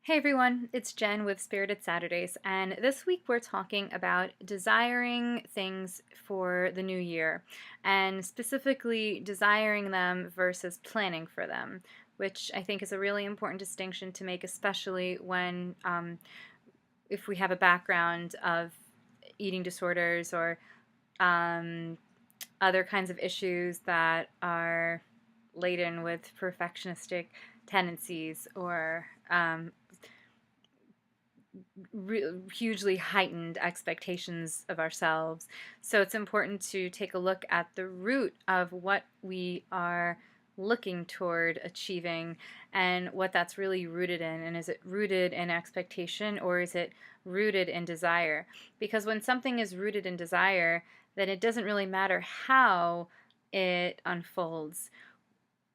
Hey everyone, it's Jen with Spirited Saturdays, and this week we're talking about desiring things for the new year, and specifically desiring them versus planning for them, which I think is a really important distinction to make, especially when if we have a background of eating disorders or um, other kinds of issues that are laden with perfectionistic tendencies or hugely heightened expectations of ourselves. So it's important to take a look at the root of what we are looking toward achieving and what that's really rooted in. And is it rooted in expectation or is it rooted in desire? Because when something is rooted in desire, then it doesn't really matter how it unfolds.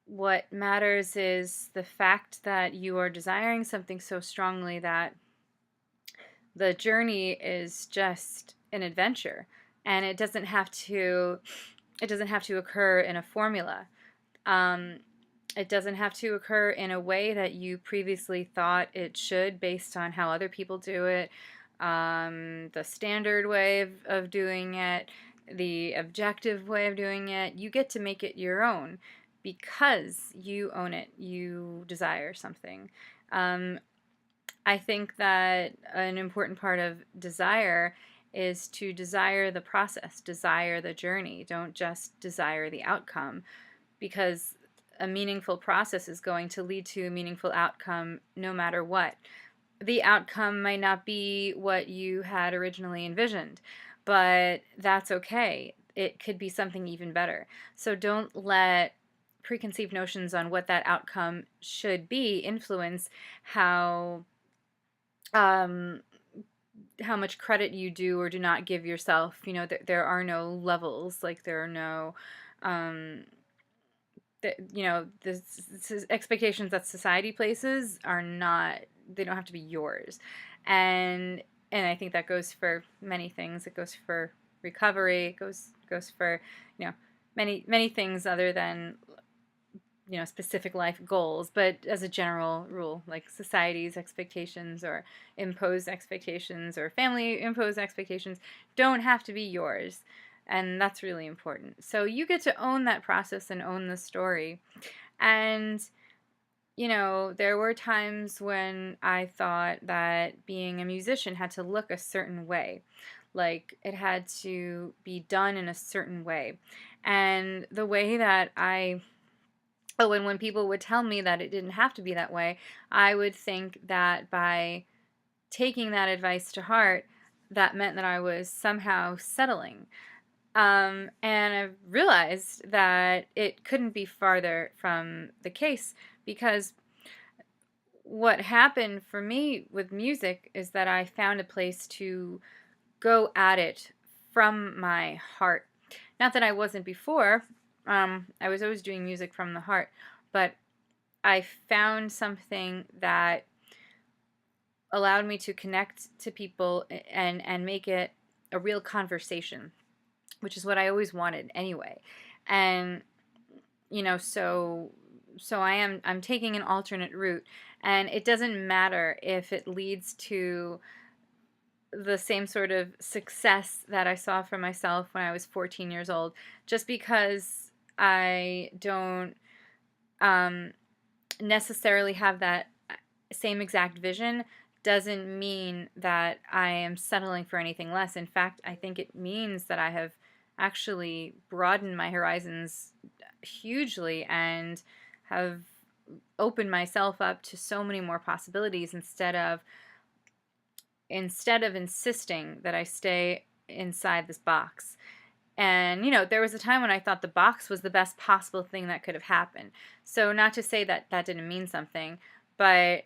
What matters is the fact that you are desiring something so strongly that the journey is just an adventure, and it doesn't have to occur in a formula. um, it doesn't have to occur in a way that you previously thought it should based on how other people do it, the standard way of doing it, the objective way of doing it. You get to make it your own because you own it, you desire something. um, I think that an important part of desire is to desire the process, desire the journey. Don't just desire the outcome, because a meaningful process is going to lead to a meaningful outcome no matter what. The outcome might not be what you had originally envisioned, but that's okay. It could be something even better. So don't let preconceived notions on what that outcome should be influence how um, how much credit you do or do not give yourself. There are no levels, like there are no, um, the expectations that society places are not, they don't have to be yours. And I think that goes for many things. It goes for recovery. It goes for, you know, many things other than specific life goals, but as a general rule, like society's expectations or imposed expectations or family imposed expectations don't have to be yours. And that's really important. So you get to own that process and own the story. And there were times when I thought that being a musician had to look a certain way, like it had to be done in a certain way. And the way that and when people would tell me that it didn't have to be that way, I would think that by taking that advice to heart, that meant that I was somehow settling. And I realized that it couldn't be farther from the case, because what happened for me with music is that I found a place to go at it from my heart. Not that I wasn't before. I was always doing music from the heart, but I found something that allowed me to connect to people and make it a real conversation, which is what I always wanted anyway. And so I'm taking an alternate route, and it doesn't matter if it leads to the same sort of success that I saw for myself when I was 14 years old, just because I don't necessarily have that same exact vision doesn't mean that I am settling for anything less. In fact, I think it means that I have actually broadened my horizons hugely and have opened myself up to so many more possibilities instead of insisting that I stay inside this box. And, there was a time when I thought the box was the best possible thing that could have happened. So, not to say that that didn't mean something, but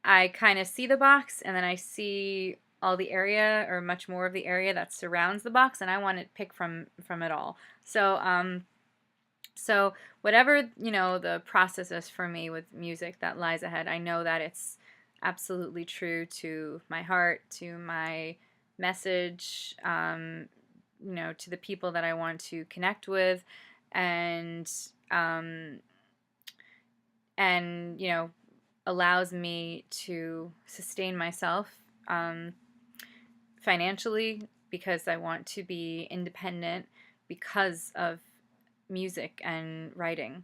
I kind of see the box, and then I see all the area, or much more of the area that surrounds the box, and I want to pick from it all. So whatever, the process is for me with music that lies ahead, I know that it's absolutely true to my heart, to my message, to the people that I want to connect with, and um, and allows me to sustain myself um, financially, because I want to be independent because of music and writing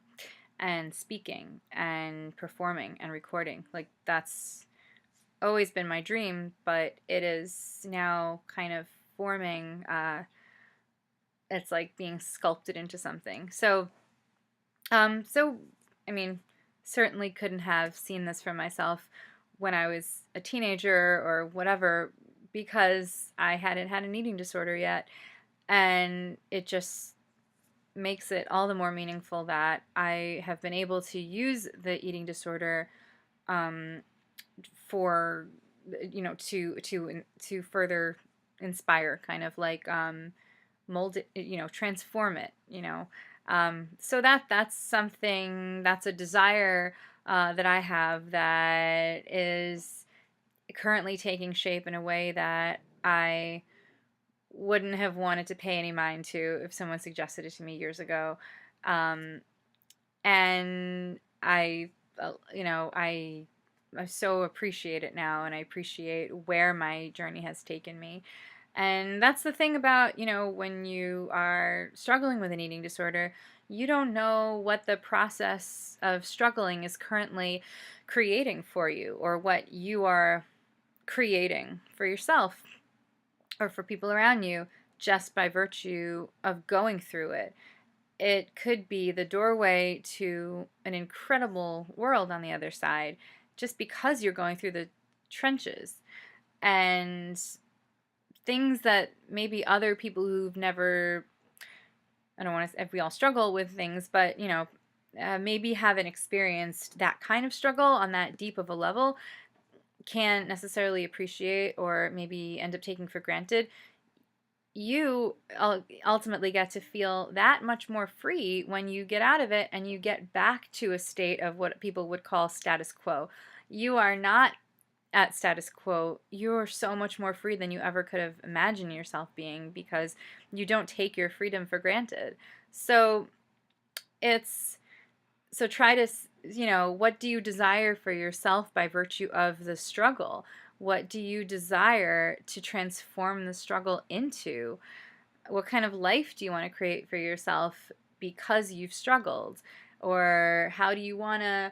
and speaking and performing and recording. Like, that's always been my dream, but it is now kind of forming. It's like being sculpted into something. So I mean, certainly couldn't have seen this for myself when I was a teenager or whatever, because I hadn't had an eating disorder yet, and it just makes it all the more meaningful that I have been able to use the eating disorder um, for, to further inspire, kind of like mold it, transform it, so that's something, that's a desire that I have, that is currently taking shape in a way that I wouldn't have wanted to pay any mind to if someone suggested it to me years ago. Um, and I so appreciate it now, and I appreciate where my journey has taken me. And that's the thing about, when you are struggling with an eating disorder, you don't know what the process of struggling is currently creating for you, or what you are creating for yourself or for people around you, just by virtue of going through it. It could be the doorway to an incredible world on the other side, just because you're going through the trenches. And things that maybe other people who've never, I don't want to, if we all struggle with things, but maybe haven't experienced that kind of struggle on that deep of a level, can't necessarily appreciate, or maybe end up taking for granted. You ultimately get to feel that much more free when you get out of it and you get back to a state of what people would call status quo. You are not at status quo. You're so much more free than you ever could have imagined yourself being, because you don't take your freedom for granted. So it's so try to, what do you desire for yourself by virtue of the struggle? What do you desire to transform the struggle into? What kind of life do you want to create for yourself because you've struggled? Or how do you want to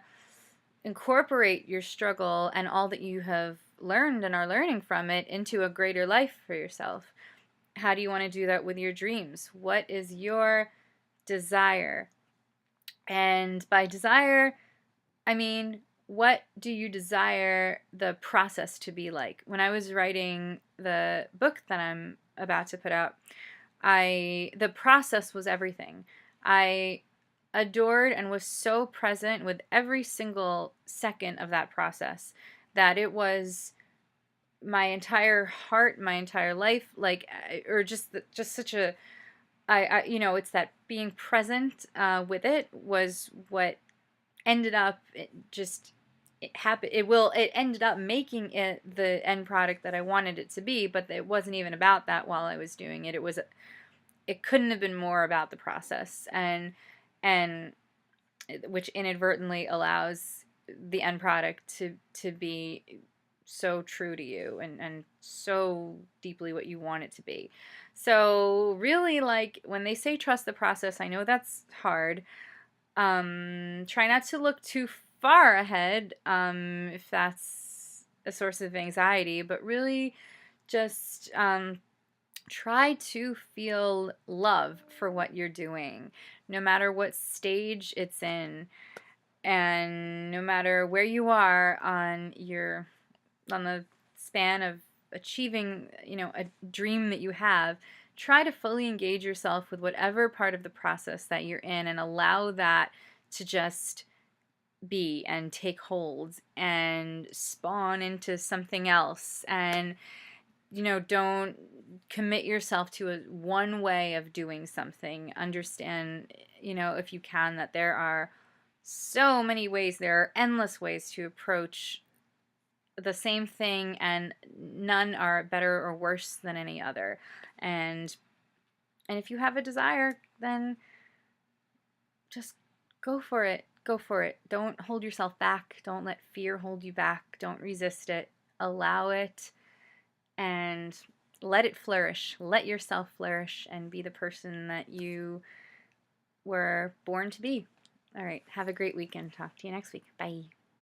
incorporate your struggle and all that you have learned and are learning from it into a greater life for yourself? How do you want to do that with your dreams? What is your desire? And by desire, I mean, what do you desire the process to be like? When I was writing the book that I'm about to put out, the process was everything. I adored and was so present with every single second of that process, that it was my entire heart, my entire life, like, or just such a, it's that being present with it was what ended up it ended up making it the end product that I wanted it to be, but it wasn't even about that while I was doing it. It couldn't have been more about the process, and which inadvertently allows the end product to be so true to you, and so deeply what you want it to be. So really, like, when they say trust the process, I know that's hard. Try not to look too far ahead, if that's a source of anxiety, but really just try to feel love for what you're doing, no matter what stage it's in, and no matter where you are on the span of achieving, a dream that you have. Try to fully engage yourself with whatever part of the process that you're in, and allow that to just be and take hold and spawn into something else. And don't commit yourself to one way of doing something. Understand, if you can, that there are so many ways, there are endless ways to approach the same thing, and none are better or worse than any other. And if you have a desire, then just go for it. go for it. Don't hold yourself back. Don't let fear hold you back. Don't resist it. Allow it and let it flourish. Let yourself flourish and be the person that you were born to be. All right. Have a great weekend. Talk to you next week. Bye.